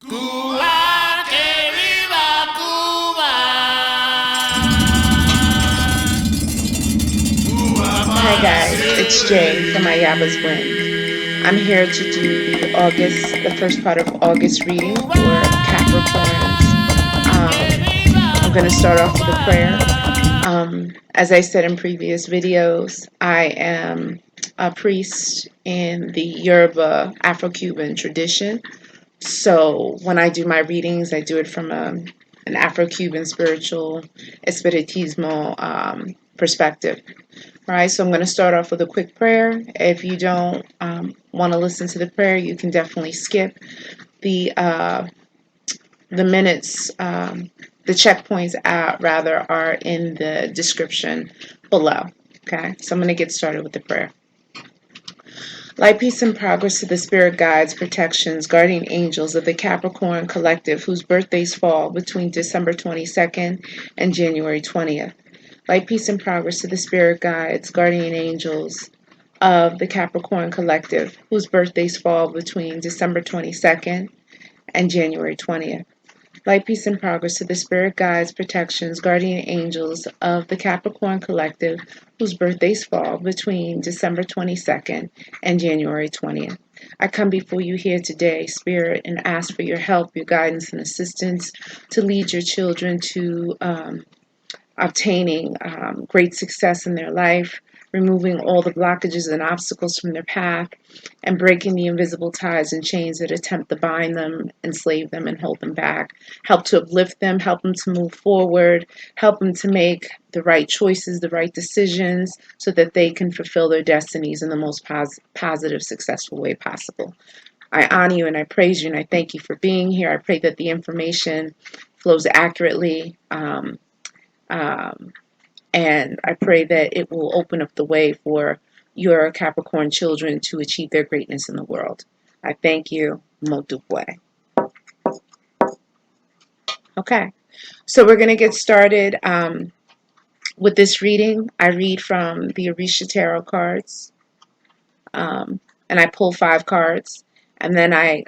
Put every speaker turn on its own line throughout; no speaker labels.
Cuba, que viva Cuba.
Hi guys, it's Jay from Ayaba's Wind. I'm here to do the first part of August reading for Capricorns. I'm going to start off with a prayer. As I said in previous videos, I am a priest in the Yoruba Afro-Cuban tradition. So when I do my readings, I do it from an Afro-Cuban spiritual espiritismo perspective. All right, so I'm going to start off with a quick prayer. If you don't want to listen to the prayer, you can definitely skip the minutes. The checkpoints rather are in the description below. Okay, so I'm going to get started with the prayer. Light, peace, and progress to the spirit guides, protections, guardian angels of the Capricorn collective whose birthdays fall between December 22nd and January 20th. Light, peace, and progress to the spirit guides, guardian angels of the Capricorn collective whose birthdays fall between December 22nd and January 20th. Light, peace, and progress to the spirit guides, protections, guardian angels of the Capricorn collective whose birthdays fall between December 22nd and January 20th. I come before you here today, Spirit, and ask for your help, your guidance, and assistance to lead your children to obtaining great success in their life, removing all the blockages and obstacles from their path, and breaking the invisible ties and chains that attempt to bind them, enslave them, and hold them back. Help to uplift them, help them to move forward, help them to make the right choices, the right decisions, so that they can fulfill their destinies in the most positive, successful way possible. I honor you and I praise you and I thank you for being here. I pray that the information flows accurately. And I pray that it will open up the way for your Capricorn children to achieve their greatness in the world. I thank you. Motupwe. Okay, so we're going to get started with this reading. I read from the Orisha Tarot cards, and I pull 5 cards, and then I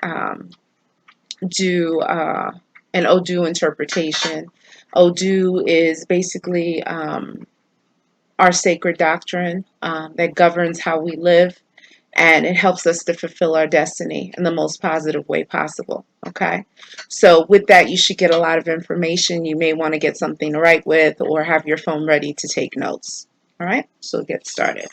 do an Odu interpretation. Odu is basically our sacred doctrine that governs how we live, and it helps us to fulfill our destiny in the most positive way possible. Okay, so with that, you should get a lot of information. You may want to get something to write with or have your phone ready to take notes. All right, so get started.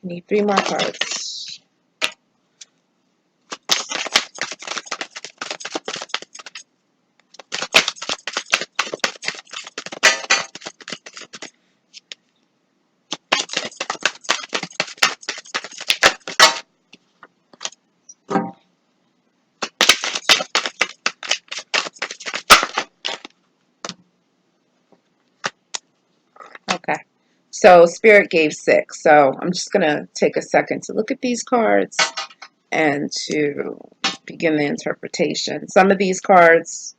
Need 3 more cards. Okay. So Spirit gave 6. So I'm just going to take a second to look at these cards and to begin the interpretation. Some of these cards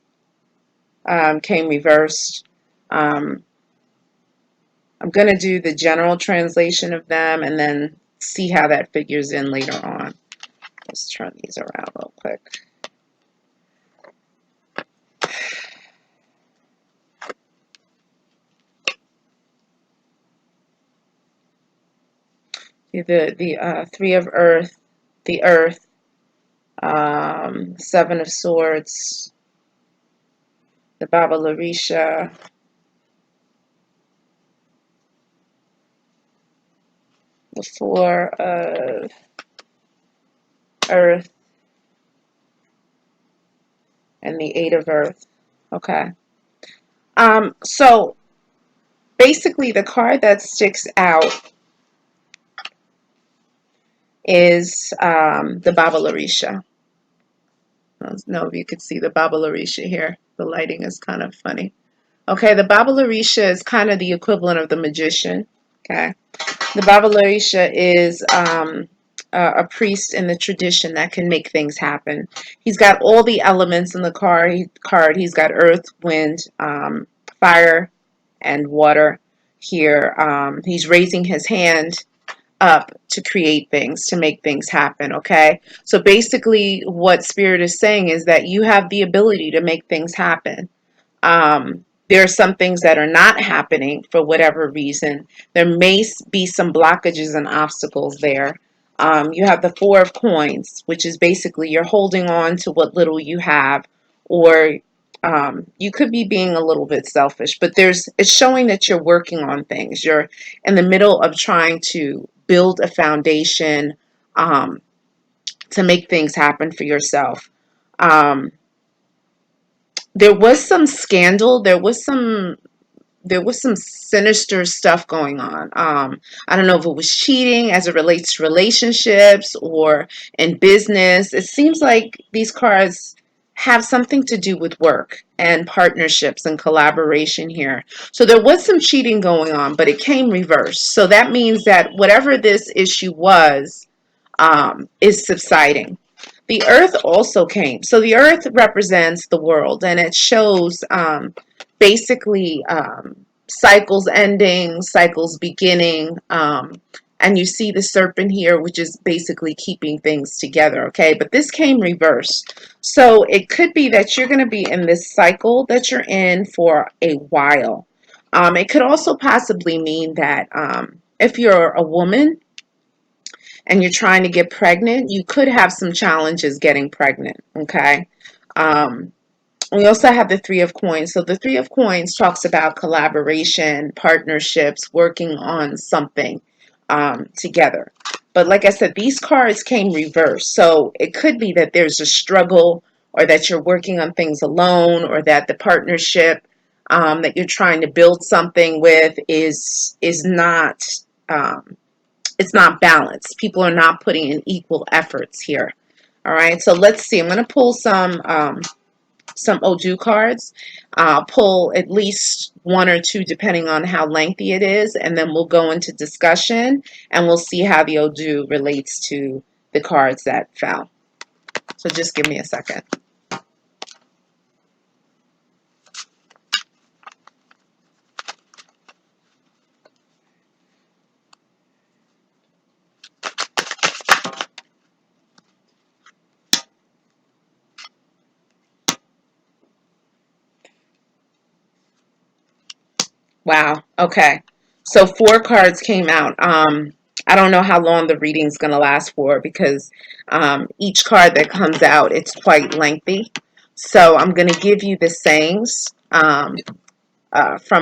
came reversed. Um, I'm going to do the general translation of them and then see how that figures in later on. Let's turn these around real quick. The Three of Earth, the Earth, Seven of Swords, the Baba Larisha, the Four of Earth, and the Eight of Earth. Okay. So basically, the card that sticks out is the Baba Larisha. I don't know if you could see the Baba Larisha here. The lighting is kind of funny. Okay, the Baba Larisha is kind of the equivalent of the magician. Okay. The Baba Larisha is a priest in the tradition that can make things happen. He's got all the elements in the card. He's got earth, wind, fire, and water here. He's raising his hand up to create things, to make things happen, okay? So basically, what Spirit is saying is that you have the ability to make things happen. There are some things that are not happening for whatever reason. There may be some blockages and obstacles there. You have the Four of Coins, which is basically you're holding on to what little you have, or you could be being a little bit selfish, but it's showing that you're working on things. You're in the middle of trying to build a foundation um, to make things happen for yourself. Um, there was some scandal. There was some sinister stuff going on. I don't know if it was cheating as it relates to relationships or in business. It seems like these cards have something to do with work and partnerships and collaboration here. So there was some cheating going on, but it came reversed. So that means that whatever this issue was, is subsiding. The earth also came. So the earth represents the world, and it shows basically cycles ending, cycles beginning. And you see the serpent here, which is basically keeping things together, okay? But this came reversed. So it could be that you're going to be in this cycle that you're in for a while. It could also possibly mean that if you're a woman, and you're trying to get pregnant, you could have some challenges getting pregnant, okay? Um, we also have the Three of Coins. So the Three of Coins talks about collaboration, partnerships, working on something together. But like I said, these cards came reversed. So it could be that there's a struggle, or that you're working on things alone, or that the partnership that you're trying to build something with is not um, it's not balanced. People are not putting in equal efforts here. All right, so let's see. I'm going to pull some Odu cards. Pull at least one or two, depending on how lengthy it is, and then we'll go into discussion, and we'll see how the Odu relates to the cards that fell. So just give me a second. Wow. Okay. So four cards came out. I don't know how long the reading's going to last for, because each card that comes out, it's quite lengthy. So I'm going to give you the sayings from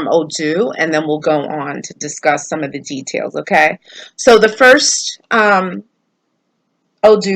Odu, and then we'll go on to discuss some of the details, okay? So the first Odu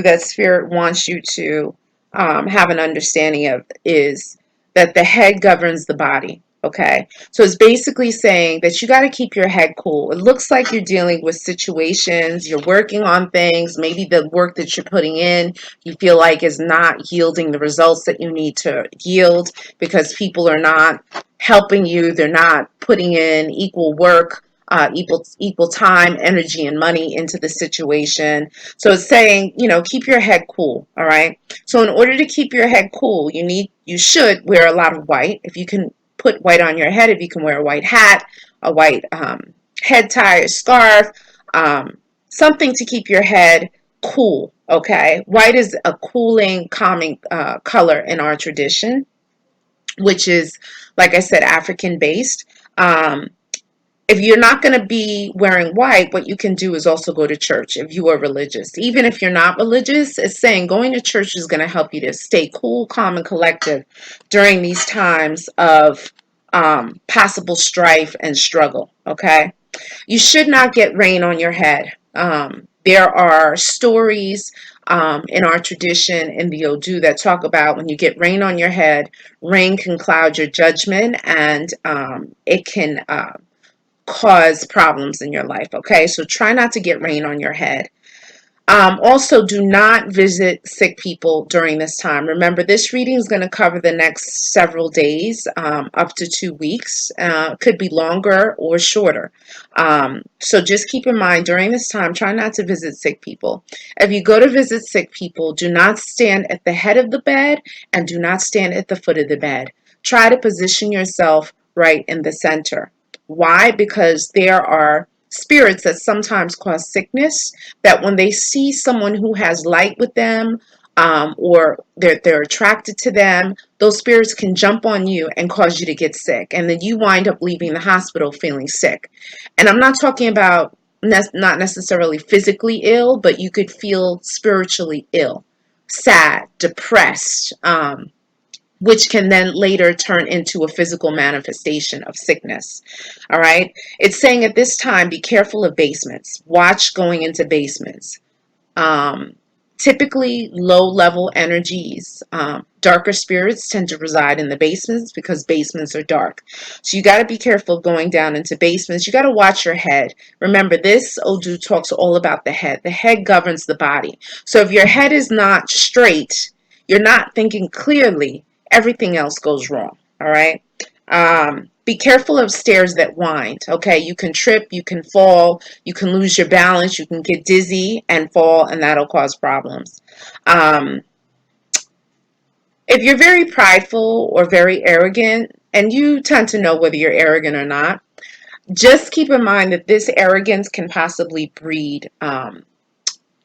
that Spirit wants you to have an understanding of is that the head governs the body. Okay, so it's basically saying that you got to keep your head cool. It looks like you're dealing with situations, you're working on things, maybe the work that you're putting in, you feel like is not yielding the results that you need to yield, because people are not helping you, they're not putting in equal work, equal time, energy, and money into the situation. So it's saying, keep your head cool, all right? So in order to keep your head cool, you should wear a lot of white. If you can put white on your head, if you can wear a white hat, a white head tie, a scarf, something to keep your head cool, okay? White is a cooling, calming color in our tradition, which is, like I said, African based. If you're not going to be wearing white, what you can do is also go to church if you are religious. Even if you're not religious, it's saying going to church is going to help you to stay cool, calm, and collective during these times of possible strife and struggle. Okay? You should not get rain on your head. There are stories in our tradition in the Odu that talk about when you get rain on your head, rain can cloud your judgment, and it can cause problems in your life. Okay, so try not to get rain on your head. Also, do not visit sick people during this time. Remember, this reading is going to cover the next several days, up to 2 weeks. Could be longer or shorter. So just keep in mind during this time, try not to visit sick people. If you go to visit sick people, do not stand at the head of the bed and do not stand at the foot of the bed. Try to position yourself right in the center. Why? Because there are spirits that sometimes cause sickness, that when they see someone who has light with them, or they're attracted to them, those spirits can jump on you and cause you to get sick. And then you wind up leaving the hospital feeling sick. And I'm not talking about not necessarily physically ill, but you could feel spiritually ill, sad, depressed, which can then later turn into a physical manifestation of sickness. All right. It's saying at this time, be careful of basements. Watch going into basements. Um, Typically, low level energies, darker spirits tend to reside in the basements because basements are dark. So you got to be careful going down into basements. You got to watch your head. Remember, this Odu talks all about the head. The head governs the body. So if your head is not straight, you're not thinking clearly, everything else goes wrong. All right. Be careful of stairs that wind. Okay, you can trip, you can fall, you can lose your balance, you can get dizzy and fall, and that'll cause problems. Um, if you're very prideful or very arrogant, and you tend to know whether you're arrogant or not, just keep in mind that this arrogance can possibly breed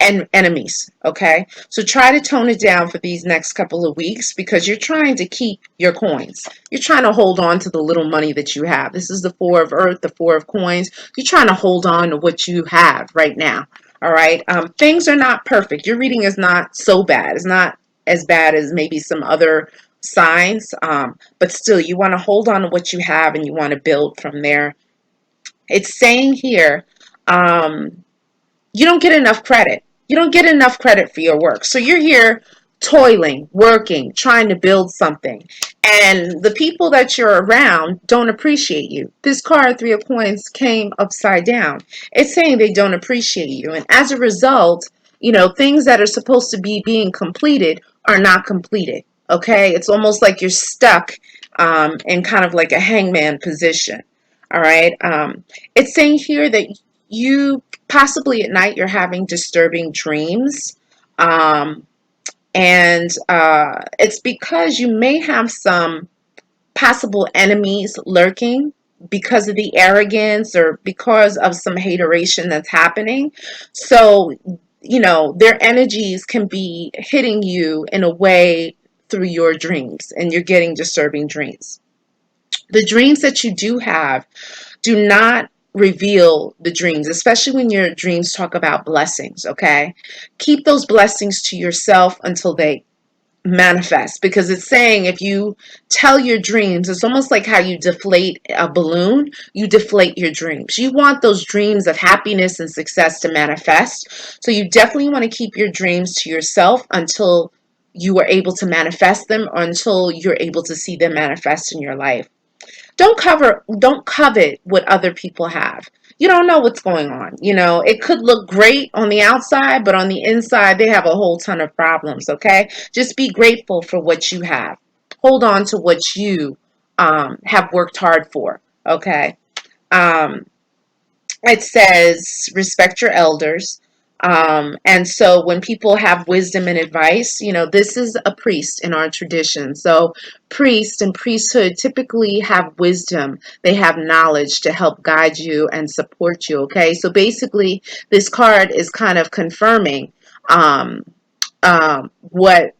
and enemies. Okay, so try to tone it down for these next couple of weeks because you're trying to keep your coins. You're trying to hold on to the little money that you have. This is the Four of Earth, the Four of Coins. You're trying to hold on to what you have right now. All right, things are not perfect. Your reading is not so bad. It's not as bad as maybe some other signs, but still you want to hold on to what you have and you want to build from there. It's saying here, you don't get enough credit. You don't get enough credit for your work. So you're here toiling, working, trying to build something. And the people that you're around don't appreciate you. This card, Three of Coins, came upside down. It's saying they don't appreciate you. And as a result, things that are supposed to be being completed are not completed. Okay? It's almost like you're stuck in kind of like a hangman position. All right? It's saying here that you possibly at night you're having disturbing dreams, and it's because you may have some possible enemies lurking because of the arrogance or because of some hateration that's happening. So their energies can be hitting you in a way through your dreams, and you're getting disturbing dreams. The dreams that you do have, do not reveal the dreams, especially when your dreams talk about blessings. Okay, keep those blessings to yourself until they manifest, because it's saying if you tell your dreams, it's almost like how you deflate a balloon. You deflate your dreams. You want those dreams of happiness and success to manifest, so you definitely want to keep your dreams to yourself until you are able to manifest them, or until you're able to see them manifest in your life. Don't covet what other people have. You don't know what's going on. It could look great on the outside, but on the inside they have a whole ton of problems. Okay, just be grateful for what you have. Hold on to what you have worked hard for. Okay. um, it says respect your elders. And so when people have wisdom and advice, this is a priest in our tradition. So priest and priesthood typically have wisdom. They have knowledge to help guide you and support you. Okay. So basically this card is kind of confirming um, what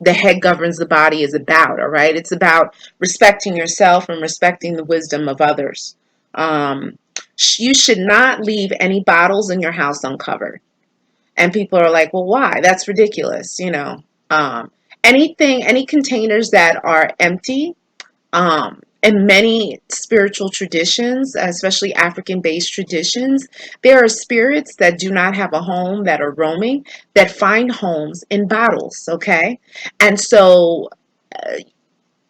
the head governs the body is about. All right. It's about respecting yourself and respecting the wisdom of others. Um, You should not leave any bottles in your house uncovered. And people are like, well, why? That's ridiculous. Any containers that are empty, in many spiritual traditions, especially African-based traditions, there are spirits that do not have a home, that are roaming, that find homes in bottles, okay? And so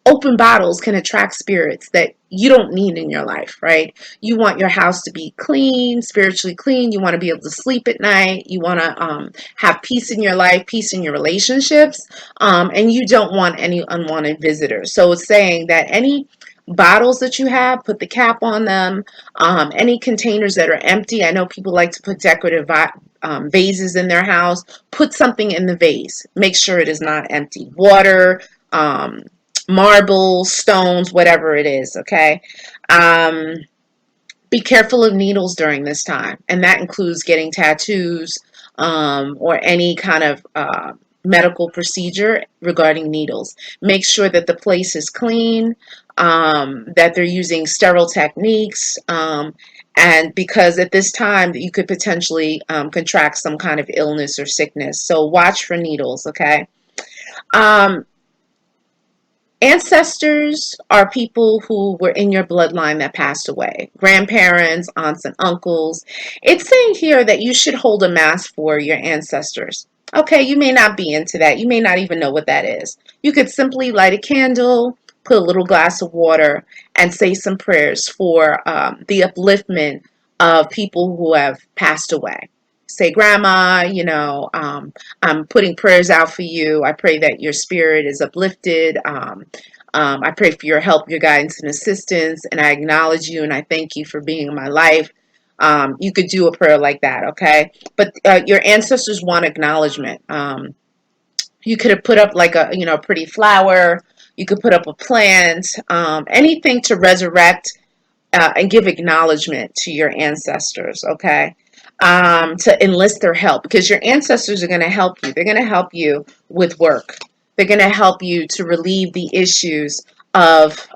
open bottles can attract spirits that you don't need in your life, right? You want your house to be clean, spiritually clean. You want to be able to sleep at night. You want to have peace in your life, peace in your relationships, and you don't want any unwanted visitors. So it's saying that any bottles that you have, put the cap on them. Any containers that are empty. I know people like to put decorative vases in their house. Put something in the vase. Make sure it is not empty. Water, um, marbles, stones, whatever it is, okay? Um, be careful of needles during this time, and that includes getting tattoos or any kind of medical procedure regarding needles. Make sure that the place is clean, that they're using sterile techniques, and because at this time you could potentially contract some kind of illness or sickness. So watch for needles, okay? Um, Ancestors are people who were in your bloodline that passed away. Grandparents, aunts and uncles. It's saying here that you should hold a mass for your ancestors. Okay, you may not be into that. You may not even know what that is. You could simply light a candle, put a little glass of water, and say some prayers for the upliftment of people who have passed away. Say, Grandma, I'm putting prayers out for you. I pray that your spirit is uplifted. I pray for your help, your guidance, and assistance. And I acknowledge you and I thank you for being in my life. You could do a prayer like that, okay? But your ancestors want acknowledgement. You could have put up like a pretty flower. You could put up a plant, anything to resurrect and give acknowledgement to your ancestors, okay? To enlist their help because your ancestors are going to help you. They're going to help you with work. They're going to help you to relieve the issues of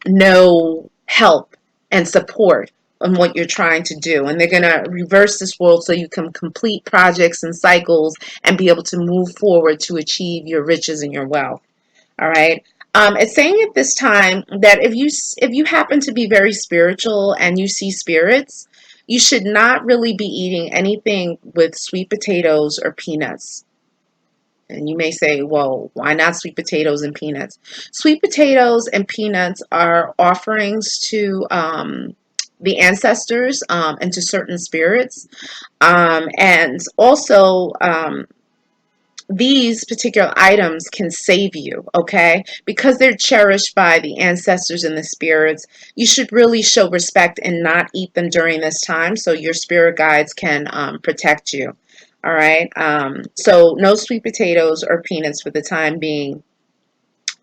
no help and support on what you're trying to do. And they're going to reverse this world so you can complete projects and cycles and be able to move forward to achieve your riches and your wealth. All right. It's saying at this time that if you happen to be very spiritual and you see spirits, you should not really be eating anything with sweet potatoes or peanuts. And you may say, well, why not sweet potatoes and peanuts? Sweet potatoes and peanuts are offerings to the ancestors and to certain spirits. And also, these particular items can save you, okay? Because they're cherished by the ancestors and the spirits, you should really show respect and not eat them during this time so your spirit guides can protect you. All right. So no sweet potatoes or peanuts for the time being.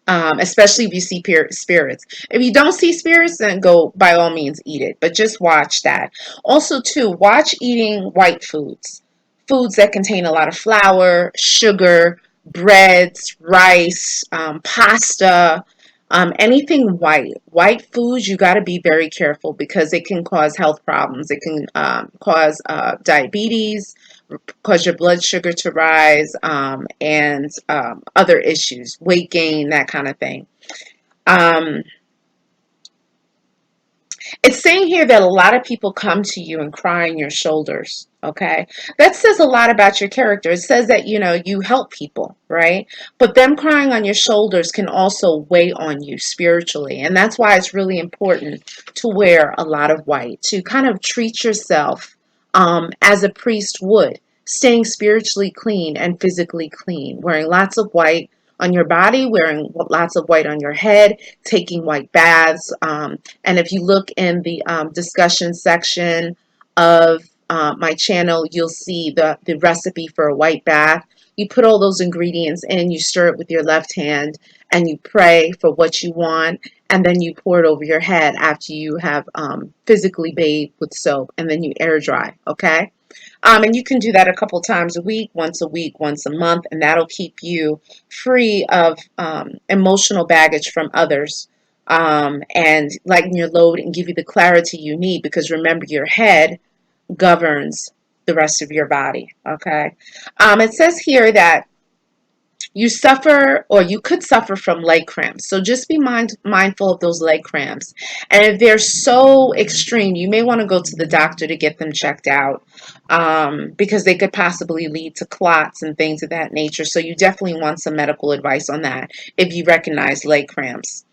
Especially if you see spirits. If you don't see spirits, then go by all means eat it. But just watch that. Also, too, watch eating white foods. Foods that contain a lot of flour, sugar, breads, rice, pasta, anything white. White foods, you got to be very careful because it can cause health problems. It can cause diabetes, cause your blood sugar to rise, and other issues, weight gain, that kind of thing. Um, it's saying here that a lot of people come to you and cry on your shoulders. Okay. That says a lot about your character. It says that, you help people, right? But them crying on your shoulders can also weigh on you spiritually. And that's why it's really important to wear a lot of white, to kind of treat yourself as a priest would, staying spiritually clean and physically clean, wearing lots of white on your body, wearing lots of white on your head, taking white baths. And if you look in the discussion section of my channel, you'll see the recipe for a white bath. You put all those ingredients in, you stir it with your left hand, and you pray for what you want, and then you pour it over your head after you have physically bathed with soap, and then you air dry, okay? And you can do that a couple times a week, once a month, and that'll keep you free of emotional baggage from others and lighten your load and give you the clarity you need, because remember, your head governs the rest of your body. Okay. It says here that you suffer, or you could suffer, from leg cramps. So just be mindful of those leg cramps. And if they're so extreme, you may want to go to the doctor to get them checked out, because they could possibly lead to clots and things of that nature. So you definitely want some medical advice on that if you recognize leg cramps.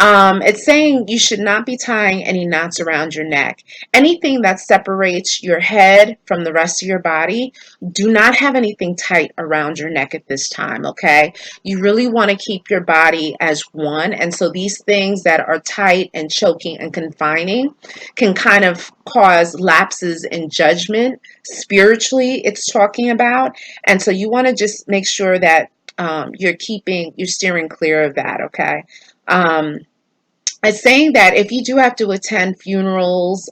It's saying you should not be tying any knots around your neck. Anything that separates your head from the rest of your body, do not have anything tight around your neck at this time, okay? You really want to keep your body as one. And so these things that are tight and choking and confining can kind of cause lapses in judgment. Spiritually, it's talking about. And so you want to just make sure that you're steering clear of that, okay? Um, it's saying that if you do have to attend funerals,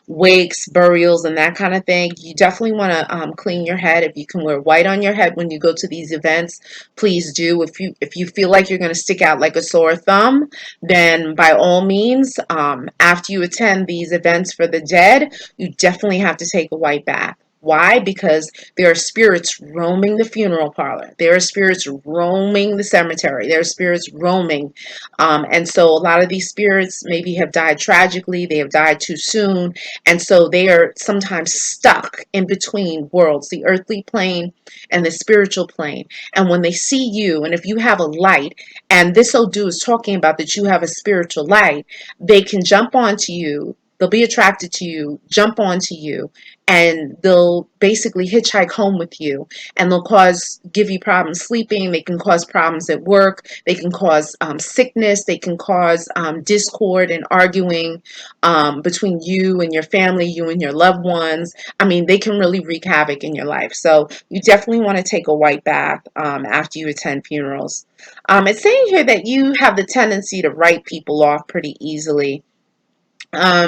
wakes, burials, and that kind of thing, you definitely want to clean your head. If you can wear white on your head when you go to these events, please do. If you feel like you're going to stick out like a sore thumb, then by all means, after you attend these events for the dead, you definitely have to take a white bath. Why? Because there are spirits roaming the funeral parlor. There are spirits roaming the cemetery. There are spirits roaming, and so a lot of these spirits maybe have died tragically, they have died too soon, and so they are sometimes stuck in between worlds, the earthly plane and the spiritual plane. And when they see you, and if you have a light, and this Odu is talking about that you have a spiritual light, they can jump onto you. They'll be attracted to you, jump onto you, and they'll basically hitchhike home with you, and they'll give you problems sleeping. They can cause problems at work. They can cause sickness. They can cause discord and arguing between you and your family, you and your loved ones. I mean, they can really wreak havoc in your life. So you definitely want to take a white bath after you attend funerals. It's saying here that you have the tendency to write people off pretty easily.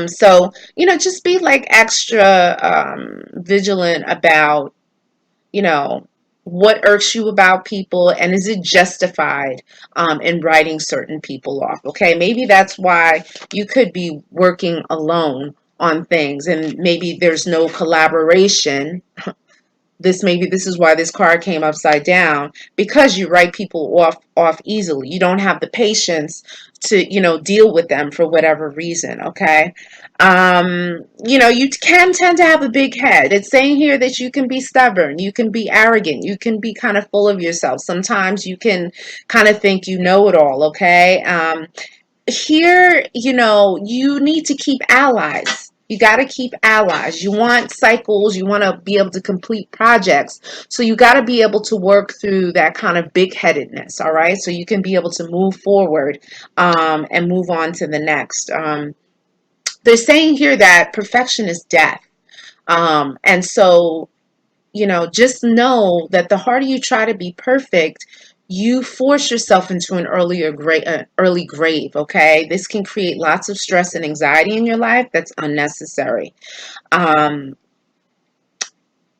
So, just be like extra vigilant about, you know, what irks you about people, and is it justified in writing certain people off? Okay, maybe that's why you could be working alone on things, and maybe there's no collaboration. This is why this card came upside down, because you write people off easily. You don't have the patience to deal with them for whatever reason. Okay. You can tend to have a big head. It's saying here that you can be stubborn, you can be arrogant, you can be kind of full of yourself. Sometimes you can kind of think you know it all. Okay. Here, you need to keep allies. You got to keep allies. You want cycles. You want to be able to complete projects. So you got to be able to work through that kind of big headedness. All right. So you can be able to move forward and move on to the next. They're saying here that perfection is death. And so just know that the harder you try to be perfect, you force yourself into an early grave. Okay, this can create lots of stress and anxiety in your life that's unnecessary. Um,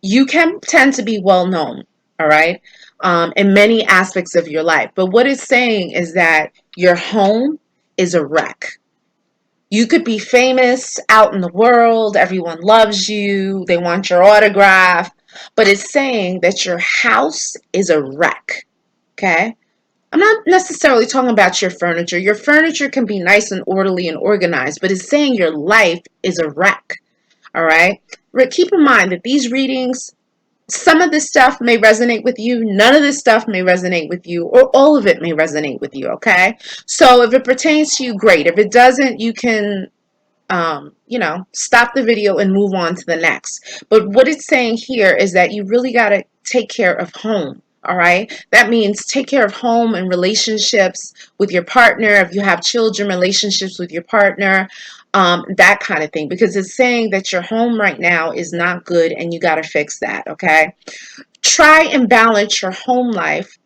you can tend to be well known, all right, in many aspects of your life. But what it's saying is that your home is a wreck. You could be famous out in the world. Everyone loves you. They want your autograph. But it's saying that your house is a wreck. Okay? I'm not necessarily talking about your furniture. Your furniture can be nice and orderly and organized, but it's saying your life is a wreck. All right? Keep in mind that these readings, some of this stuff may resonate with you, none of this stuff may resonate with you, or all of it may resonate with you. Okay? So if it pertains to you, great. If it doesn't, you can stop the video and move on to the next. But what it's saying here is that you really got to take care of home. All right. That means take care of home and relationships with your partner. If you have children, relationships with your partner, that kind of thing. Because it's saying that your home right now is not good and you got to fix that. Okay. Try and balance your home life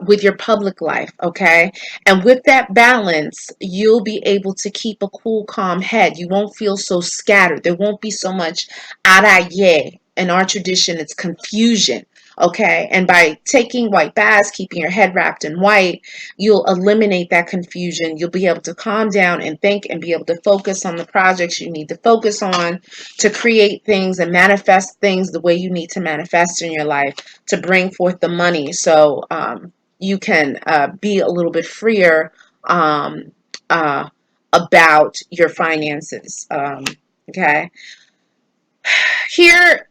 with your public life, okay? And with that balance, you'll be able to keep a cool, calm head. You won't feel so scattered. There won't be so much araye. In our tradition, it's confusion. Okay, and by taking white baths, keeping your head wrapped in white, you'll eliminate that confusion. You'll be able to calm down and think and be able to focus on the projects you need to focus on, to create things and manifest things the way you need to manifest in your life, to bring forth the money so you can be a little bit freer um, uh, about your finances. Okay, here,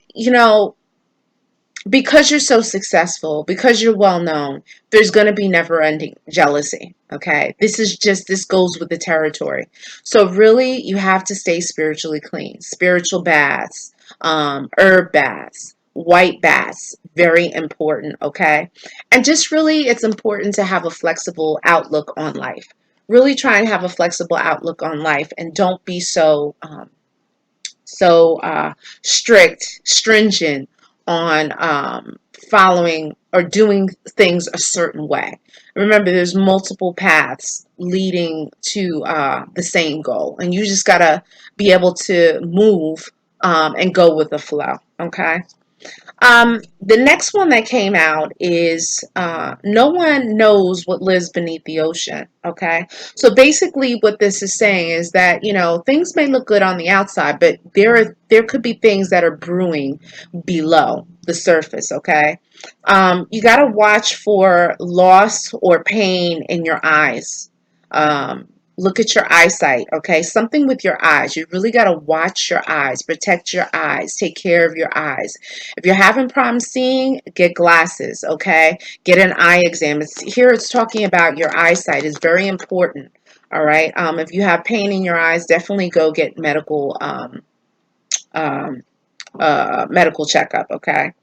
because you're so successful, because you're well known, there's going to be never ending jealousy. Okay. This goes with the territory. So, really, you have to stay spiritually clean. Spiritual baths, herb baths, white baths, very important. Okay. And just really, it's important to have a flexible outlook on life. Really try and have a flexible outlook on life and don't be so stringent on following or doing things a certain way. Remember, there's multiple paths leading to the same goal, and you just gotta be able to move and go with the flow. Okay. The next one that came out is no one knows what lives beneath the ocean. Okay. So basically, what this is saying is that, things may look good on the outside, but there could be things that are brewing below the surface. Okay. You got to watch for loss or pain in your eyes. Look at your eyesight. Okay. Something with your eyes. You really got to watch your eyes, protect your eyes, take care of your eyes. If you're having problems seeing, get glasses, okay? Get an eye exam. It's talking about your eyesight is very important, all right? If you have pain in your eyes, definitely go get um, medical checkup, okay?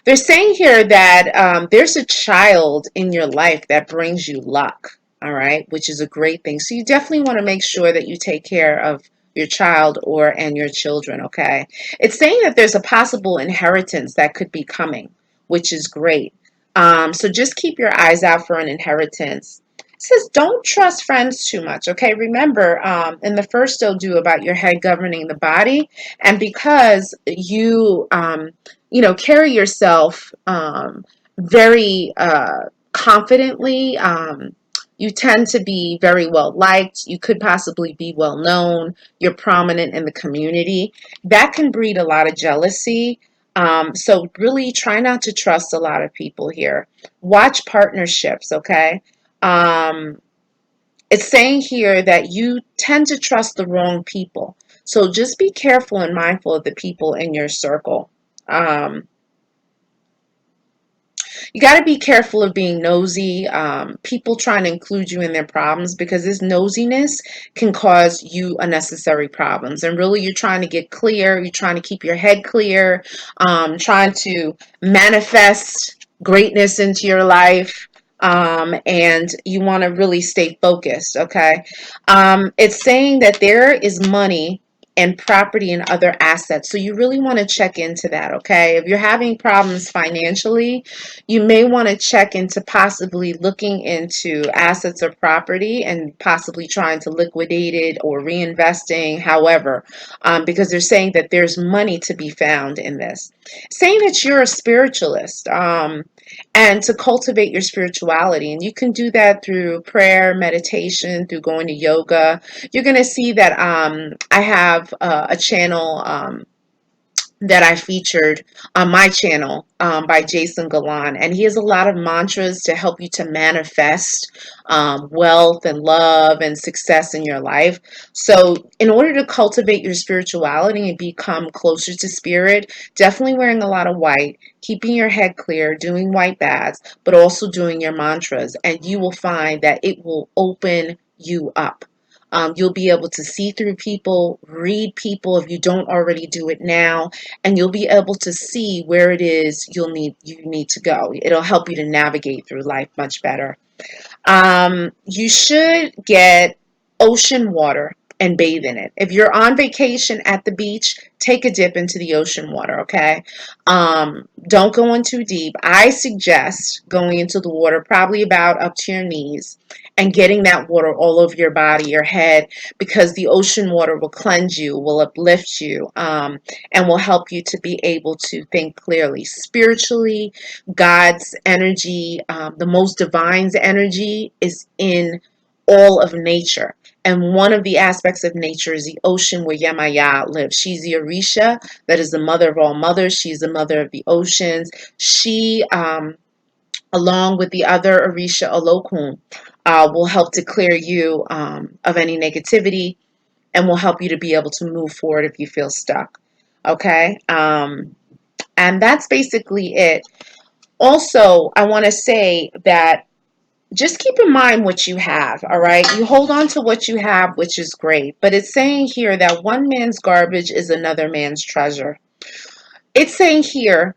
They're saying here that there's a child in your life that brings you luck, all right, which is a great thing. So you definitely want to make sure that you take care of your child and your children, okay? It's saying that there's a possible inheritance that could be coming, which is great. So just keep your eyes out for an inheritance. It says don't trust friends too much, okay? Remember, in the first they'll do about your head governing the body, and because you carry yourself very confidently. You tend to be very well liked. You could possibly be well known. You're prominent in the community. That can breed a lot of jealousy. So really try not to trust a lot of people here. Watch partnerships, okay? Um, it's saying here that you tend to trust the wrong people. So just be careful and mindful of the people in your circle. Um, you got to be careful of being nosy, people trying to include you in their problems, because this nosiness can cause you unnecessary problems. And really, you're trying to get clear, you're trying to keep your head clear, trying to manifest greatness into your life. And you want to really stay focused, okay? It's saying that there is money and property and other assets. So you really want to check into that, okay? If you're having problems financially, you may want to check into possibly looking into assets or property and possibly trying to liquidate it or reinvesting, however, because they're saying that there's money to be found in this. Saying that you're a spiritualist, and to cultivate your spirituality. And you can do that through prayer, meditation, through going to yoga. You're going to see that I have a channel that I featured on my channel by Jason Galan. And he has a lot of mantras to help you to manifest wealth and love and success in your life. So in order to cultivate your spirituality and become closer to spirit, definitely wearing a lot of white, keeping your head clear, doing white baths, but also doing your mantras. And you will find that it will open you up. You'll be able to see through people, read people if you don't already do it now, and you'll be able to see where it is you need to go. It'll help you to navigate through life much better. You should get ocean water. and bathe in it. If you're on vacation at the beach, take a dip into the ocean water, okay? Don't go in too deep. I suggest going into the water probably about up to your knees and getting that water all over your body, your head, because the ocean water will cleanse you, will uplift you, and will help you to be able to think clearly. Spiritually, God's energy, the most divine's energy is in all of nature. And one of the aspects of nature is the ocean where Yemaya lives. She's the Orisha, that is the mother of all mothers. She's the mother of the oceans. She, along with the other Orisha Olokun, will help to clear you of any negativity and will help you to be able to move forward if you feel stuck. Okay? And that's basically it. Also, I want to say that just keep in mind what you have, all right? You hold on to what you have, which is great. But it's saying here that one man's garbage is another man's treasure. It's saying here,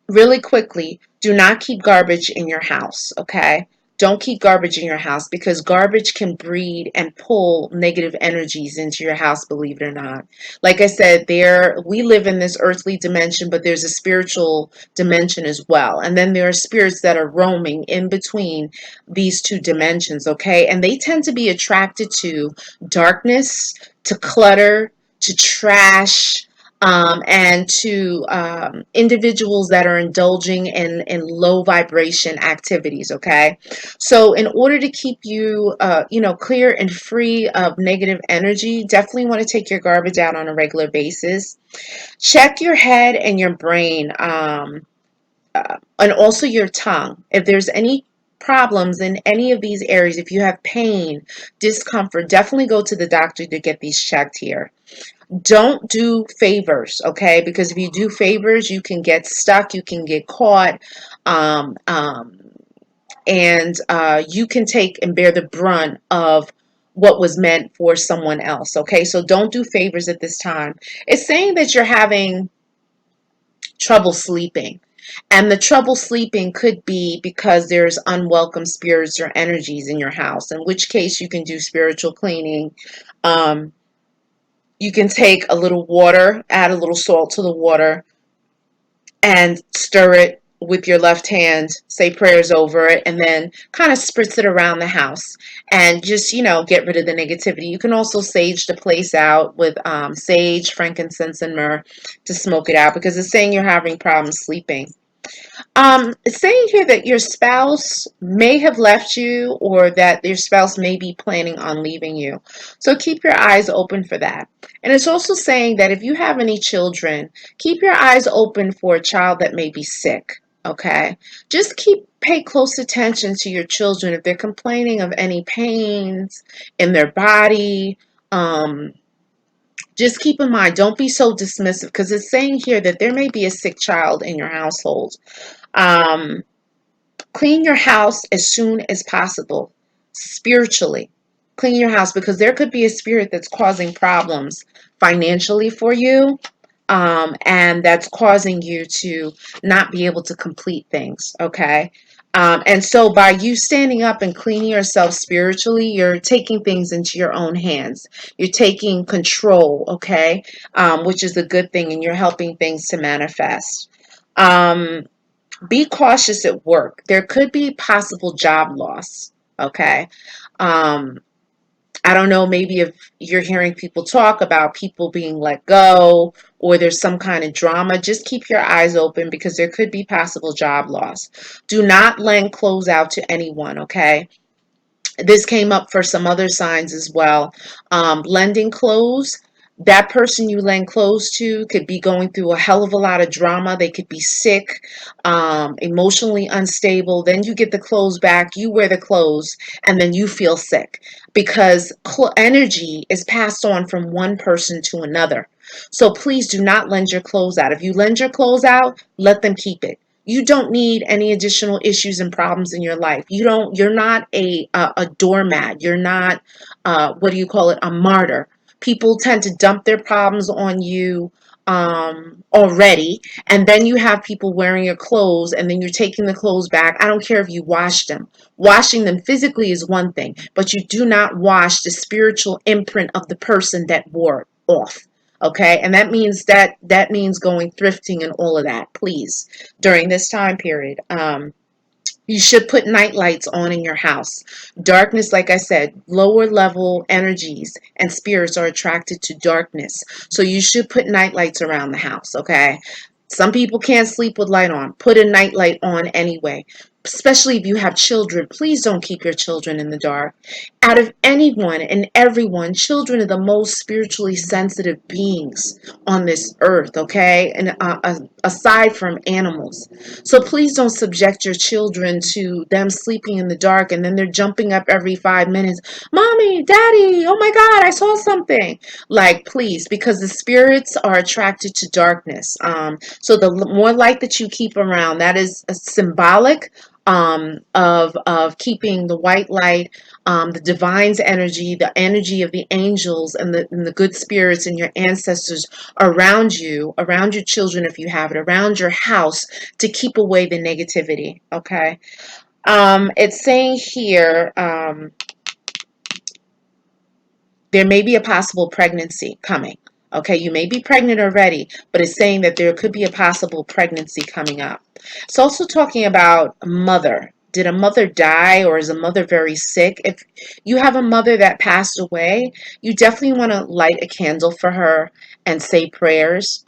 really quickly, do not keep garbage in your house, okay? Don't keep garbage in your house because garbage can breed and pull negative energies into your house, believe it or not. Like I said, we live in this earthly dimension, but there's a spiritual dimension as well. And then there are spirits that are roaming in between these two dimensions, okay? And they tend to be attracted to darkness, to clutter, to trash, and to individuals that are indulging in low vibration activities. Okay, so in order to keep you, clear and free of negative energy, definitely want to take your garbage out on a regular basis. Check your head and your brain, and also your tongue. If there's any problems in any of these areas, if you have pain, discomfort, definitely go to the doctor to get these checked here. Don't do favors, okay? Because if you do favors, you can get stuck, you can get caught, um, um, and you can take and bear the brunt of what was meant for someone else, okay? So don't do favors at this time. It's saying that you're having trouble sleeping. And the trouble sleeping could be because there's unwelcome spirits or energies in your house, in which case you can do spiritual cleaning. Um, you can take a little water, add a little salt to the water, and stir it with your left hand, say prayers over it, and then kind of spritz it around the house and just, get rid of the negativity. You can also sage the place out with sage, frankincense, and myrrh to smoke it out because it's saying you're having problems sleeping. It's saying here that your spouse may have left you or that your spouse may be planning on leaving you. So keep your eyes open for that. And it's also saying that if you have any children, keep your eyes open for a child that may be sick. Okay. Just pay close attention to your children if they're complaining of any pains in their body. Just keep in mind, don't be so dismissive because it's saying here that there may be a sick child in your household. Um, Clean your house as soon as possible. Spiritually, clean your house because there could be a spirit that's causing problems financially for you, and that's causing you to not be able to complete things. Okay. And so by you standing up and cleaning yourself spiritually, you're taking things into your own hands. You're taking control, okay, which is a good thing, and you're helping things to manifest. Um, be cautious at work. There could be possible job loss. Okay. Um, I don't know, maybe if you're hearing people talk about people being let go or there's some kind of drama, just keep your eyes open because there could be possible job loss. Do not lend clothes out to anyone, okay? This came up for some other signs as well. Lending clothes, that person you lend clothes to could be going through a hell of a lot of drama. They could be sick, emotionally unstable. Then you get the clothes back, you wear the clothes, and then you feel sick because energy is passed on from one person to another. So please do not lend your clothes out. If you lend your clothes out, let them keep it. You don't need any additional issues and problems in your life. You're not a doormat. You're not, what do you call it? A martyr. People tend to dump their problems on you, already, and then you have people wearing your clothes, and then you're taking the clothes back. I don't care if you wash them. Washing them physically is one thing, but you do not wash the spiritual imprint of the person that wore it off. Okay, and that means going thrifting and all of that. Please, during this time period. You should put night lights on in your house. Darkness, like I said, lower level energies and spirits are attracted to darkness. So you should put night lights around the house, okay? Some people can't sleep with light on. Put a night light on anyway. Especially if you have children, please don't keep your children in the dark. Out of anyone and everyone, children are the most spiritually sensitive beings on this earth, okay? And aside from animals. So please don't subject your children to them sleeping in the dark and then they're jumping up every 5 minutes. Mommy, daddy, oh my God, I saw something. Like, please, because the spirits are attracted to darkness. So the more light that you keep around, that is a symbolic of keeping the white light, the divine's energy, the energy of the angels and the good spirits and your ancestors around your children if you have it, around your house to keep away the negativity. Okay. It's saying here there may be a possible pregnancy coming. Okay, you may be pregnant already, but it's saying that there could be a possible pregnancy coming up. It's also talking about a mother. Did a mother die or is a mother very sick? If you have a mother that passed away, you definitely want to light a candle for her and say prayers.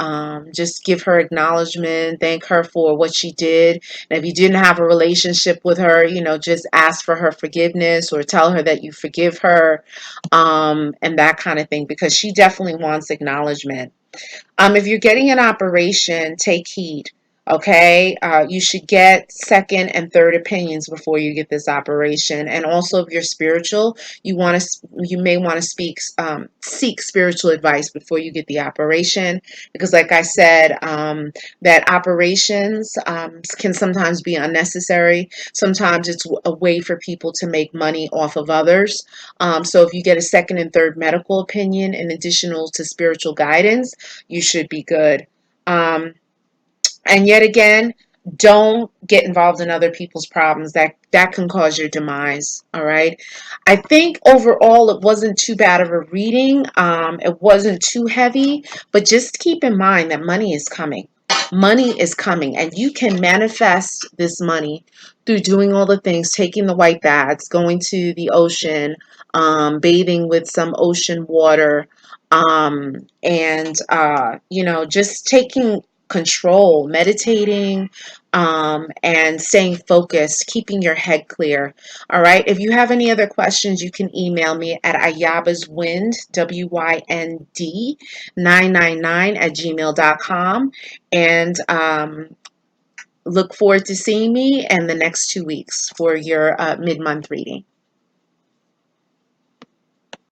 Just give her acknowledgement, thank her for what she did. And if you didn't have a relationship with her, just ask for her forgiveness or tell her that you forgive her, and that kind of thing, because she definitely wants acknowledgement. If you're getting an operation, take heed. Okay, you should get second and third opinions before you get this operation. And also, if you're spiritual, you may want to seek spiritual advice before you get the operation, because, like I said, that operations can sometimes be unnecessary. Sometimes it's a way for people to make money off of others. So, if you get a second and third medical opinion in additional to spiritual guidance, you should be good. And yet again, don't get involved in other people's problems. That can cause your demise. All right. I think overall it wasn't too bad of a reading. It wasn't too heavy, but just keep in mind that money is coming. Money is coming, and you can manifest this money through doing all the things, taking the white baths, going to the ocean, bathing with some ocean water, and just taking control, meditating, and staying focused, keeping your head clear. All right. If you have any other questions, you can email me at ayabaswind, WYND 999 at gmail.com. And look forward to seeing me in the next 2 weeks for your mid-month reading.